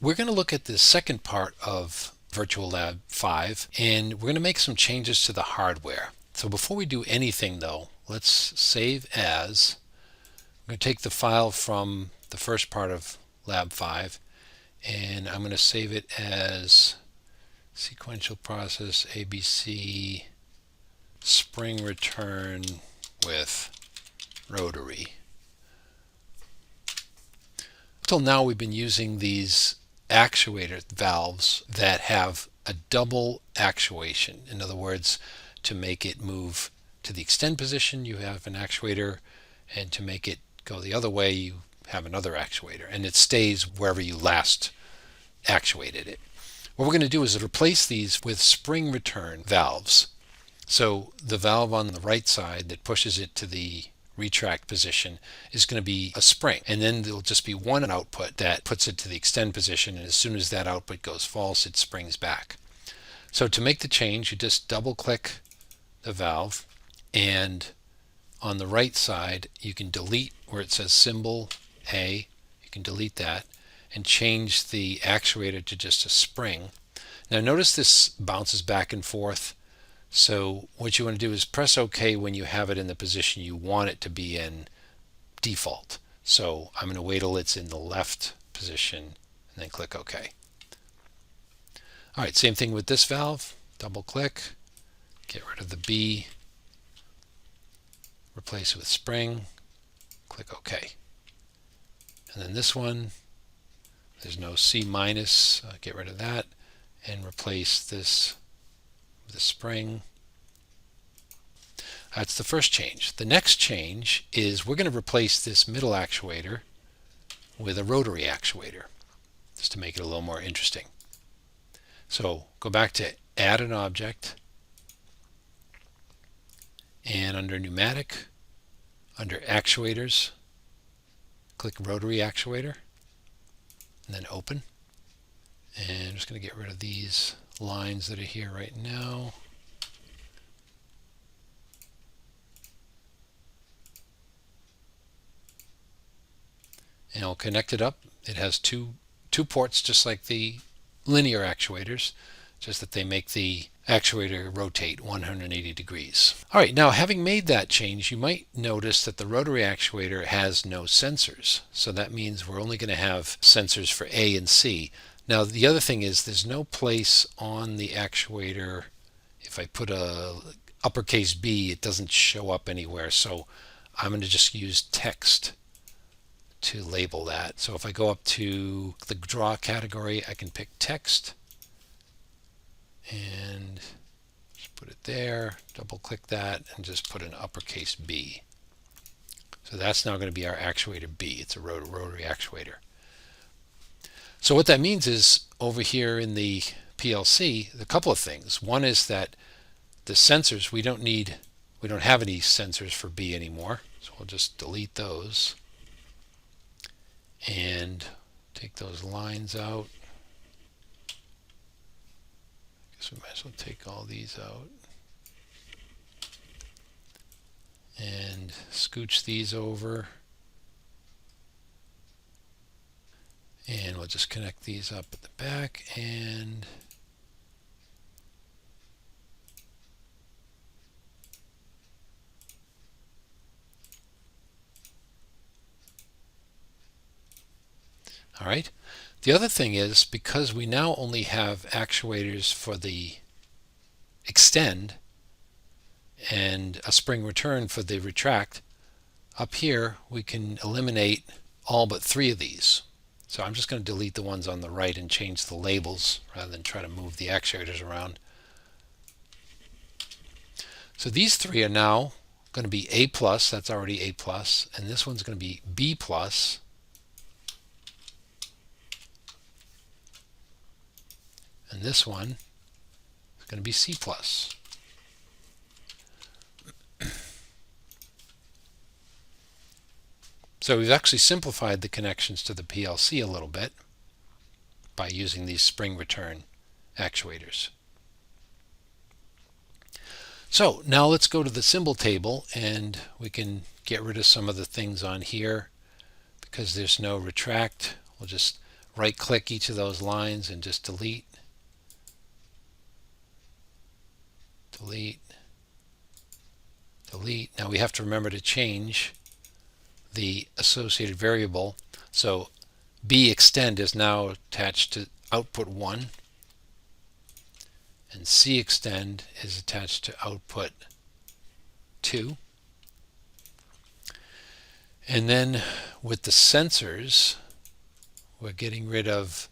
We're going to look at the second part of Virtual Lab 5, and we're going to make some changes to the hardware. So before we do anything though, let's save as. I'm going to take the file from the first part of Lab 5, and I'm going to save it as sequential process ABC spring return with Rotary. Until now we've been using these actuator valves that have a double actuation. In other words, to make it move to the extend position you have an actuator, and to make it go the other way you have another actuator, and it stays wherever you last actuated it. What we're going to do is replace these with spring return valves. So the valve on the right side that pushes it to the retract position is going to be a spring, and then there'll just be one output that puts it to the extend position, and as soon as that output goes false it springs back. So to make the change, you just double click the valve, and on the right side you can delete where it says symbol A. You can delete that and change the actuator to just a spring. Now notice this bounces back and forth. So what you want to do is press OK when you have it in the position you want it to be in default. So I'm going to wait till it's in the left position and then click OK. Alright, same thing with this valve. Double click, get rid of the B, replace it with spring, click OK. And then this one, there's no C minus, get rid of that and replace this the spring. That's the first change. The next change is we're going to replace this middle actuator with a rotary actuator, just to make it a little more interesting. So go back to add an object, and under pneumatic, under actuators, click rotary actuator and then open. And I'm just going to get rid of these lines that are here right now. And I'll connect it up. It has two ports just like the linear actuators, just that they make the actuator rotate 180 degrees. Alright, now having made that change, you might notice that the rotary actuator has no sensors. So that means we're only going to have sensors for A and C. Now the other thing is there's no place on the actuator, if I put a uppercase B, it doesn't show up anywhere. So I'm going to just use text to label that. So if I go up to the draw category, I can pick text and just put it there, double click that and just put an uppercase B. So that's now going to be our actuator B. It's a rotary actuator. So what that means is over here in the PLC, a couple of things. One is that the sensors, we don't have any sensors for B anymore. So we'll just delete those and take those lines out. I guess we might as well take all these out and scooch these over. And we'll just connect these up at the back and alright. The other thing is, because we now only have actuators for the extend and a spring return for the retract, up here we can eliminate all but 3 of these. So I'm just going to delete the ones on the right and change the labels rather than try to move the actuators around. So these 3 are now going to be A+, that's already A+, and this one's going to be B+, and this one is going to be C+. So we've actually simplified the connections to the PLC a little bit by using these spring return actuators. So now let's go to the symbol table and we can get rid of some of the things on here. Because there's no retract, we'll just right click each of those lines and just delete, delete, delete. Now we have to remember to change the associated variable. So B extend is now attached to output 1, and C extend is attached to output 2. And then with the sensors, we're getting rid of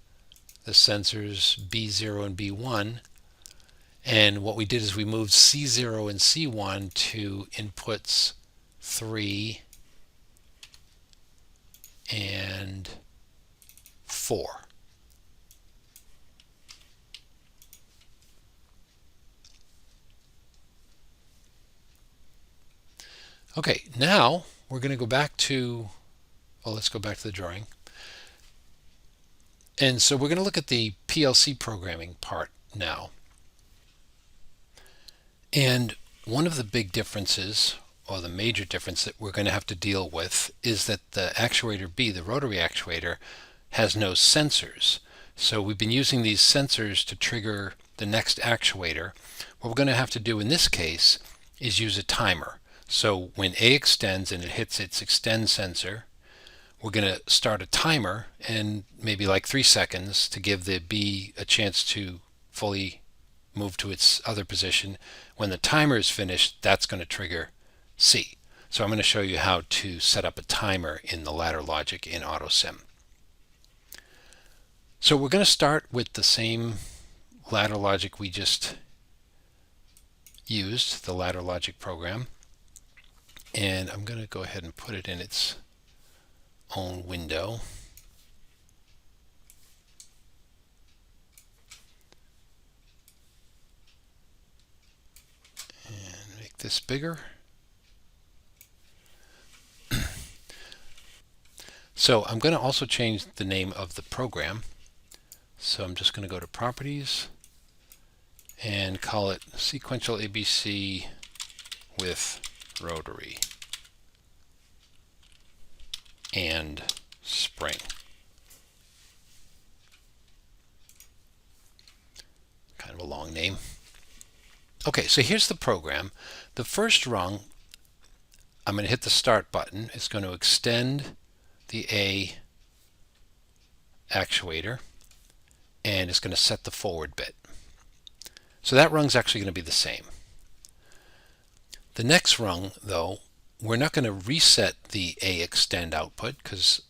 the sensors B0 and B1. And what we did is we moved C0 and C1 to inputs 3 and 4. Okay, now we're going to go back to, well, let's go back to the drawing. And so we're going to look at the PLC programming part now. And one of the big differences, or the major difference that we're going to have to deal with, is that the actuator B, the rotary actuator, has no sensors. So we've been using these sensors to trigger the next actuator. What we're going to have to do in this case is use a timer. So when A extends and it hits its extend sensor, we're going to start a timer, and maybe like 3 seconds to give the B a chance to fully move to its other position. When the timer is finished, that's going to trigger C. So I'm going to show you how to set up a timer in the ladder logic in AutoSIM. So we're going to start with the same ladder logic we just used, the ladder logic program. And I'm going to go ahead and put it in its own window. And make this bigger. So I'm going to also change the name of the program. So I'm just going to go to Properties and call it Sequential ABC with Rotary and Spring. Kind of a long name. Okay, so here's the program. The first rung, I'm going to hit the Start button. It's going to extend the A actuator, and it's going to set the forward bit. So that rung's actually going to be the same. The next rung, though, we're not going to reset the A extend output, because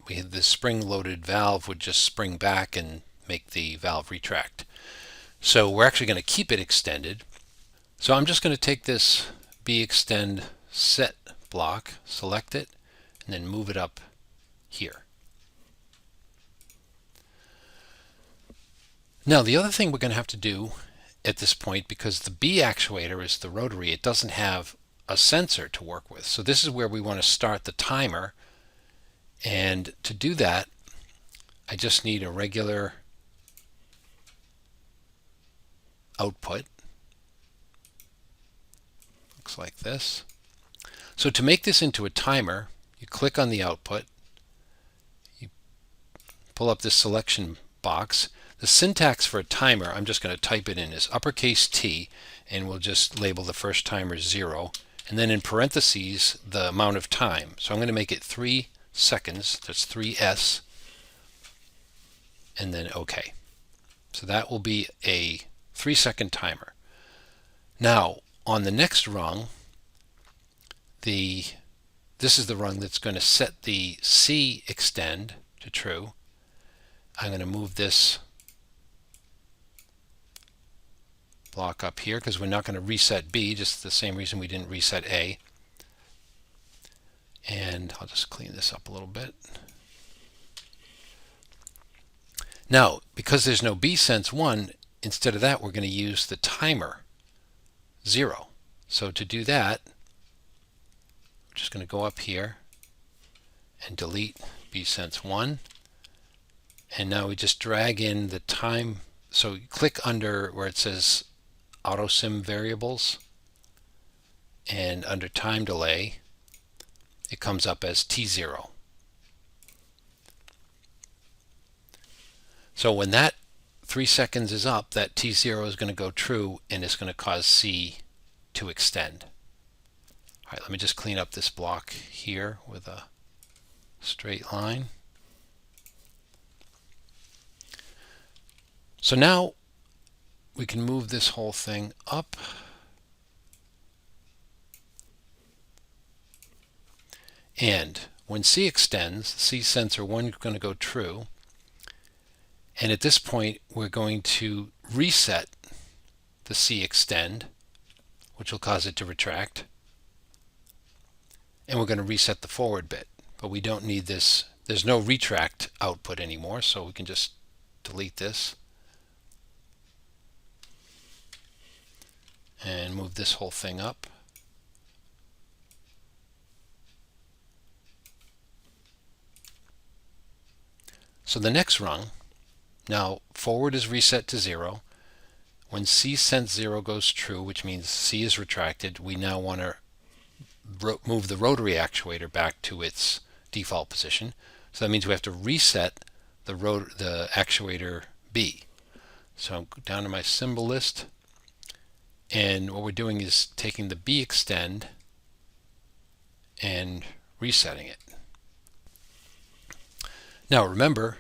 we had this spring-loaded valve would just spring back and make the valve retract. So we're actually going to keep it extended. So I'm just going to take this B extend set block, select it, and then move it up here. Now the other thing we're going to have to do at this point, because the B actuator is the rotary, it doesn't have a sensor to work with. So this is where we want to start the timer. And to do that, I just need a regular output. Looks like this. So to make this into a timer, you click on the output, you pull up this selection box. The syntax for a timer, I'm just going to type it in, is uppercase T, and we'll just label the first timer 0, and then in parentheses the amount of time. So I'm going to make it 3 seconds, that's 3S, and then OK. So that will be a 3-second timer. Now on the next rung, this is the rung that's going to set the C extend to true. I'm going to move this block up here because we're not going to reset B, just the same reason we didn't reset A. And I'll just clean this up a little bit. Now, because there's no B sense 1, instead of that we're going to use the timer 0. So to do that, I'm just going to go up here and delete B sense 1. And now we just drag in the time. So you click under where it says AutoSIM variables, and under time delay it comes up as T0. So when that 3 seconds is up, that T0 is going to go true and it's going to cause C to extend. All right, let me just clean up this block here with a straight line. So now we can move this whole thing up. And when C extends, C sensor 1 is going to go true. And at this point, we're going to reset the C extend, which will cause it to retract. And we're going to reset the forward bit. But we don't need this. There's no retract output anymore, so we can just delete this. And move this whole thing up. So the next rung, now forward is reset to 0. When C sense 0 goes true, which means C is retracted, we now want to move the rotary actuator back to its default position. So that means we have to reset the actuator B. So I'm down to my symbol list, and what we're doing is taking the B extend and resetting it. Now remember,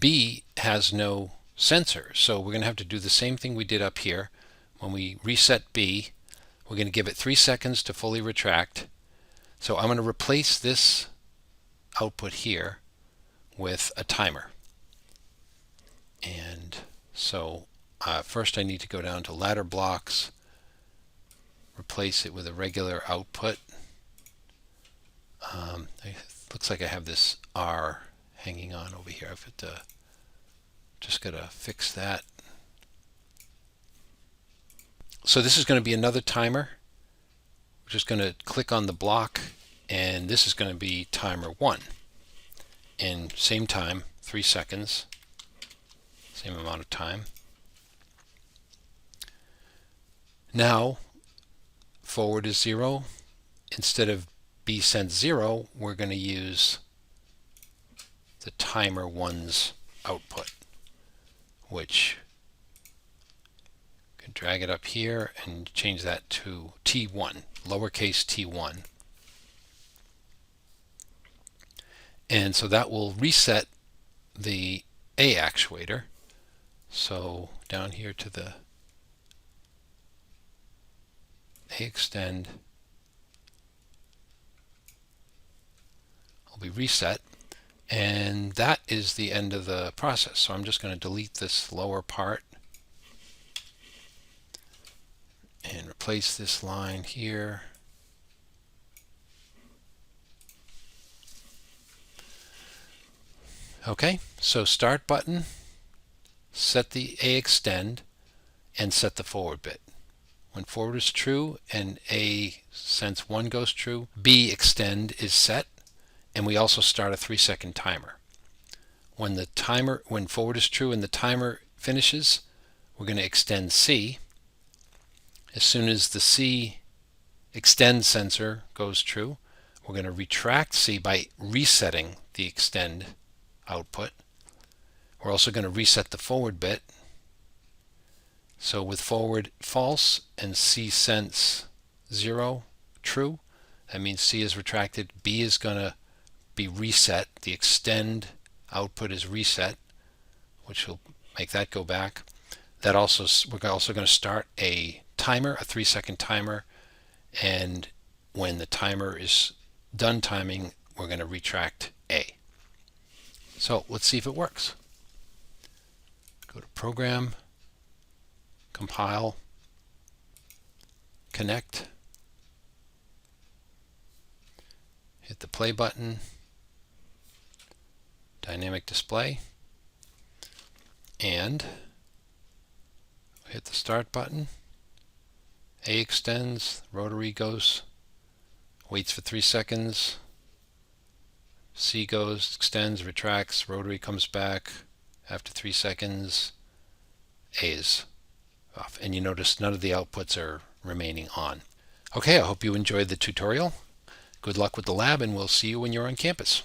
B has no sensor, so we're going to have to do the same thing we did up here. When we reset B, we're going to give it 3 seconds to fully retract. So I'm going to replace this output here with a timer. And so first I need to go down to ladder blocks, replace it with a regular output. It looks like I have this R hanging on over here. I've just got to fix that. So this is going to be another timer. We're just going to click on the block, and this is going to be timer 1. And same time, 3 seconds, same amount of time. Now, forward is 0. Instead of B sense 0, we're going to use the timer 1's output, which can drag it up here and change that to T1, lowercase t1. And so that will reset the A actuator. So down here to the A extend will be reset. And that is the end of the process. So I'm just going to delete this lower part and replace this line here. Okay, so start button, set the A extend, and set the forward bit. When forward is true and A sense 1 goes true, B extend is set. And we also start a 3-second timer. When forward is true and the timer finishes, we're going to extend C. As soon as the C extend sensor goes true, we're going to retract C by resetting the extend output. We're also going to reset the forward bit. So with forward false and C sense 0 true, that means C is retracted. B is going to be reset. The extend output is reset, which will make that go back. We're also going to start a timer, a 3-second timer, and when the timer is done timing, we're going to retract A. So let's see if it works. Go to Program, Compile, Connect, hit the play button, dynamic display, and hit the start button. A extends, rotary goes, waits for 3 seconds, C goes, extends, retracts, rotary comes back after 3 seconds, A is off. And you notice none of the outputs are remaining on. Okay, I hope you enjoyed the tutorial. Good luck with the lab, and we'll see you when you're on campus.